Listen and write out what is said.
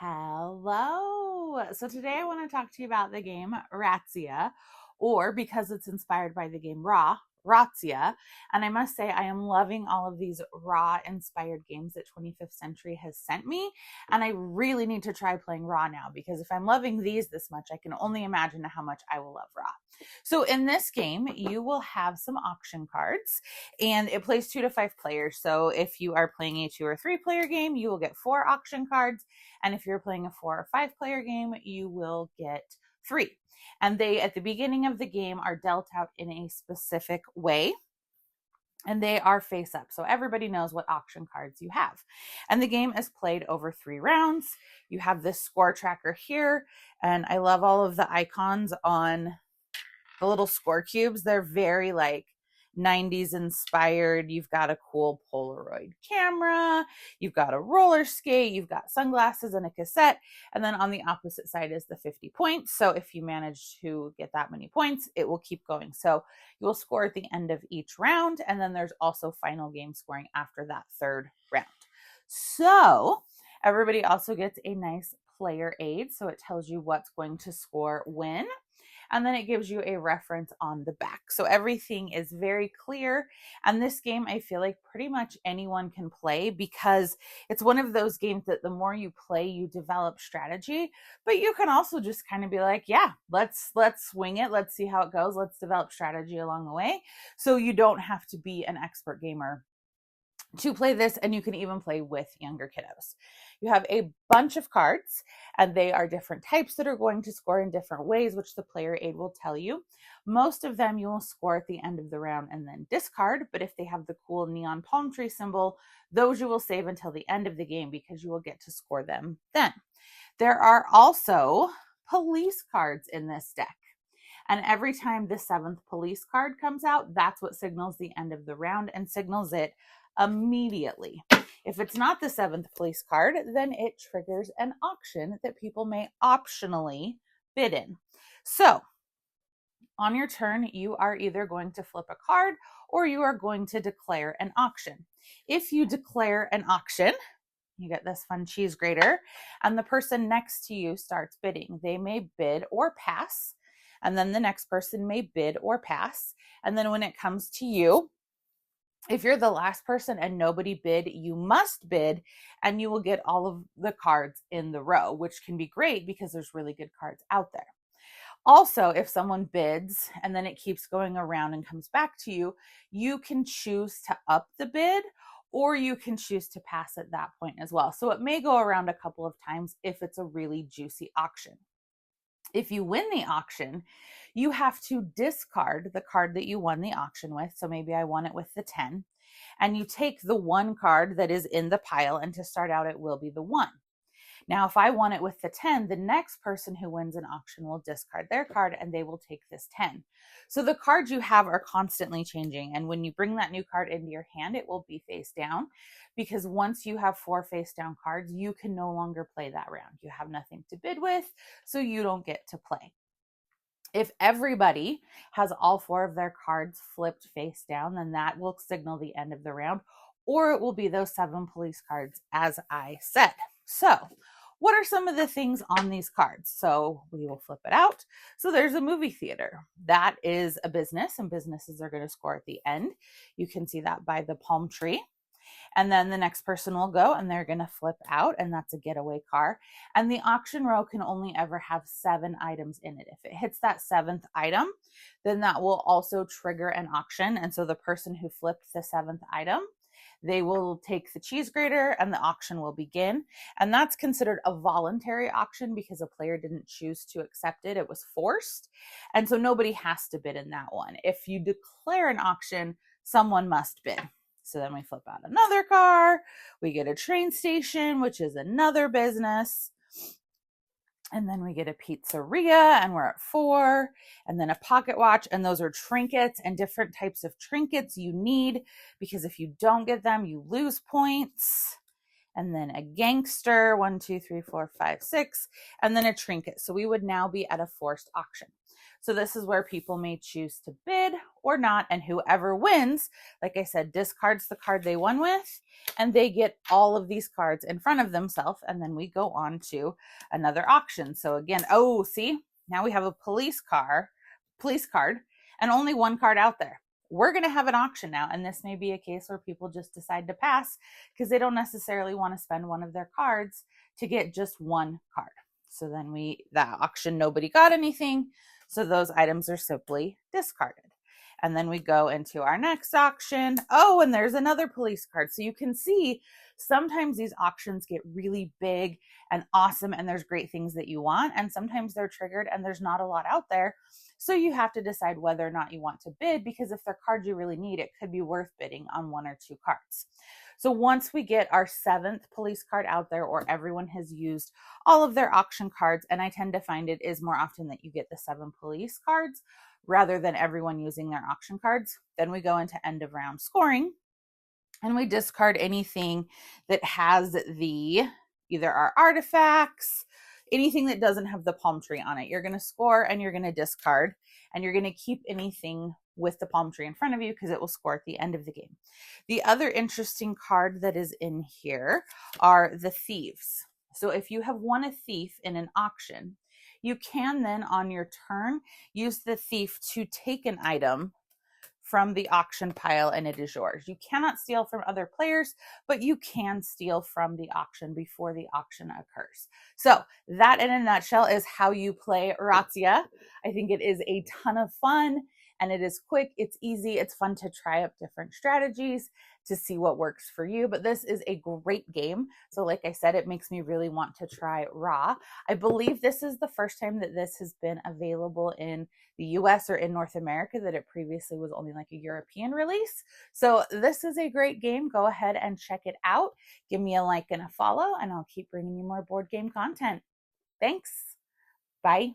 Hello. So today I want to talk to you about the game Ratzia, or because it's inspired by the game Ratzia. And I must say, I am loving all of these Ra inspired games that 25th Century has sent me. And I really need to try playing Ra now because if I'm loving these this much, I can only imagine how much I will love Ra. So in this game, you will have some auction cards and it plays 2 to 5 players. So if you are playing a 2 or 3 player game, you will get 4 auction cards. And if you're playing a 4 or 5 player game, you will get 3. And they, at the beginning of the game, are dealt out in a specific way. And they are face up. So everybody knows what auction cards you have. And the game is played over 3 rounds. You have this score tracker here. And I love all of the icons on the little score cubes. They're very like 90s inspired. You've got a cool Polaroid camera, you've got a roller skate, you've got sunglasses and a cassette, and then on the opposite side is the 50 points. So if you manage to get that many points, it will keep going. So you will score at the end of each round, and then there's also final game scoring after that 3rd round. So everybody also gets a nice player aid, so it tells you what's going to score when. And then it gives you a reference on the back. So everything is very clear. And this game, I feel like pretty much anyone can play because it's one of those games that the more you play, you develop strategy. But you can also just kind of be like, yeah, let's swing it. Let's see how it goes. Let's develop strategy along the way. So you don't have to be an expert gamer to play this, and you can even play with younger kiddos. You have a bunch of cards, and they are different types that are going to score in different ways, which the player aid will tell you. Most of them you will score at the end of the round and then discard, but if they have the cool neon palm tree symbol, those you will save until the end of the game because you will get to score them then. There are also police cards in this deck. And every time the 7th police card comes out, that's what signals the end of the round and signals it immediately. If it's not the 7th police card, then it triggers an auction that people may optionally bid in. So on your turn, you are either going to flip a card or you are going to declare an auction. If you declare an auction, you get this fun cheese grater, and the person next to you starts bidding. They may bid or pass, and then the next person may bid or pass. And then when it comes to you, if you're the last person and nobody bid, you must bid, and you will get all of the cards in the row, which can be great because there's really good cards out there. Also, if someone bids and then it keeps going around and comes back to you, you can choose to up the bid or you can choose to pass at that point as well. So it may go around a couple of times if it's a really juicy auction. If you win the auction, you have to discard the card that you won the auction with. So maybe I won it with the 10. And you take the 1 card that is in the pile, and to start out, it will be the 1. Now, if I won it with the 10, the next person who wins an auction will discard their card and they will take this 10. So the cards you have are constantly changing. And when you bring that new card into your hand, it will be face down, because once you have 4 face down cards, you can no longer play that round. You have nothing to bid with, so you don't get to play. If everybody has all 4 of their cards flipped face down, then that will signal the end of the round, or it will be those 7 police cards, as I said. So what are some of the things on these cards? So we will flip it out. So there's a movie theater. That is a business, and businesses are going to score at the end. You can see that by the palm tree. And then the next person will go and they're going to flip out, and that's a getaway car. And the auction row can only ever have 7 items in it. If it hits that 7th item, then that will also trigger an auction. And so the person who flipped the 7th item, they will take the cheese grater and the auction will begin. And that's considered a voluntary auction because a player didn't choose to accept it. It was forced. And so nobody has to bid in that one. If you declare an auction, someone must bid. So then we flip out another car. We get a train station, which is another business. And then we get a pizzeria, and we're at 4, and then a pocket watch. And those are trinkets, and different types of trinkets you need, because if you don't get them, you lose points. and then a gangster, 1, 2, 3, 4, 5, 6, and then a trinket. So we would now be at a forced auction. So this is where people may choose to bid or not, and whoever wins, like I said, discards the card they won with, and they get all of these cards in front of themselves, and then we go on to another auction. So again, oh, see, now we have a police card, and only one card out there. We're going to have an auction now, and this may be a case where people just decide to pass because they don't necessarily want to spend one of their cards to get just one card. So then that auction, nobody got anything, so those items are simply discarded. And then we go into our next auction. Oh, and there's another police card. So you can see sometimes these auctions get really big and awesome, and there's great things that you want, and sometimes they're triggered and there's not a lot out there. So you have to decide whether or not you want to bid, because if they're cards you really need, it could be worth bidding on 1 or 2 cards. So once we get our 7th police card out there, or everyone has used all of their auction cards, and I tend to find it is more often that you get the 7 police cards rather than everyone using their auction cards, then we go into end of round scoring, and we discard anything that has either our artifacts, anything that doesn't have the palm tree on it. You're going to score and you're going to discard, and you're going to keep anything with the palm tree in front of you because it will score at the end of the game. The other interesting card that is in here are the thieves. So if you have won a thief in an auction, you can then on your turn use the thief to take an item from the auction pile, and it is yours. You cannot steal from other players, but you can steal from the auction before the auction occurs. So that in a nutshell is how you play Ratzia. I think it is a ton of fun, and it is quick, it's easy, it's fun to try up different strategies to see what works for you. But this is a great game. So like I said, it makes me really want to try Ra. I believe this is the first time that this has been available in the US or in North America, that it previously was only like a European release. So this is a great game. Go ahead and check it out. Give me a like and a follow, and I'll keep bringing you more board game content. Thanks. Bye.